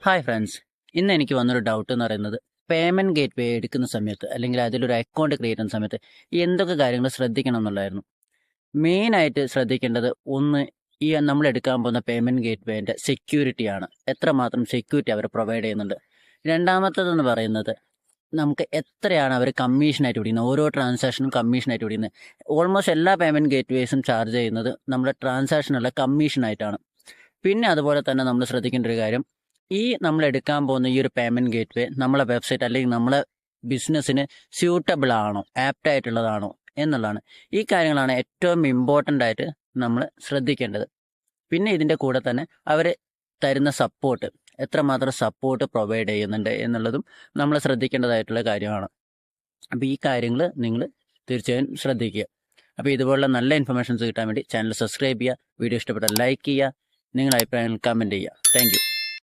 Hi friends, ഇന്ന് എനിക്ക് വന്നൊരു ഡൗട്ട് എന്ന് പറയുന്നത് പേയ്മെൻറ്റ് ഗേറ്റ് വേ എടുക്കുന്ന സമയത്ത് അല്ലെങ്കിൽ അതിലൊരു അക്കൗണ്ട് ക്രിയേറ്റ് ചെയ്യുന്ന സമയത്ത് എന്തൊക്കെ കാര്യങ്ങൾ ശ്രദ്ധിക്കണം എന്നുള്ളതായിരുന്നു. മെയിനായിട്ട് ശ്രദ്ധിക്കേണ്ടത് ഒന്ന്, ഈ നമ്മൾ എടുക്കാൻ പോകുന്ന പേയ്മെൻറ്റ് ഗേറ്റ് വേൻ്റെ സെക്യൂരിറ്റിയാണ്. എത്രമാത്രം സെക്യൂരിറ്റി അവർ പ്രൊവൈഡ് ചെയ്യുന്നുണ്ട്. രണ്ടാമത്തതെന്ന് പറയുന്നത് നമുക്ക് എത്രയാണ് അവർ കമ്മീഷനായിട്ട് പിടിക്കുന്നത്, ഓരോ ട്രാൻസാക്ഷനും കമ്മീഷനായിട്ട് പിടിക്കുന്നത്. ഓൾമോസ്റ്റ് എല്ലാ പേയ്മെൻറ്റ് ഗേറ്റ് വേസും ചാർജ് ചെയ്യുന്നത് നമ്മുടെ ട്രാൻസാക്ഷനുള്ള കമ്മീഷനായിട്ടാണ്. പിന്നെ അതുപോലെ തന്നെ നമ്മൾ ശ്രദ്ധിക്കേണ്ട ഒരു കാര്യം, ഈ നമ്മൾ എടുക്കാൻ പോകുന്ന ഈ ഒരു പേയ്മെൻറ്റ് ഗേറ്റ് വേ നമ്മളെ വെബ്സൈറ്റ് അല്ലെങ്കിൽ നമ്മളെ ബിസിനസ്സിന് സ്യൂട്ടബിൾ ആണോ, ആപ്റ്റ് ആയിട്ടുള്ളതാണോ എന്നുള്ളതാണ്. ഈ കാര്യങ്ങളാണ് ഏറ്റവും ഇമ്പോർട്ടൻ്റ് ആയിട്ട് നമ്മൾ ശ്രദ്ധിക്കേണ്ടത്. പിന്നെ ഇതിൻ്റെ കൂടെ തന്നെ അവർ തരുന്ന സപ്പോർട്ട്, എത്രമാത്രം സപ്പോർട്ട് പ്രൊവൈഡ് ചെയ്യുന്നുണ്ട് എന്നുള്ളതും നമ്മൾ ശ്രദ്ധിക്കേണ്ടതായിട്ടുള്ള കാര്യമാണ്. അപ്പോൾ ഈ കാര്യങ്ങൾ നിങ്ങൾ തീർച്ചയായും ശ്രദ്ധിക്കുക. അപ്പോൾ ഇതുപോലുള്ള നല്ല ഇൻഫർമേഷൻസ് കിട്ടാൻ വേണ്ടി ചാനൽ സബ്സ്ക്രൈബ് ചെയ്യുക, വീഡിയോ ഇഷ്ടപ്പെട്ടാൽ ലൈക്ക് ചെയ്യുക, നിങ്ങളുടെ അഭിപ്രായങ്ങൾ കമൻറ്റ് ചെയ്യുക. താങ്ക്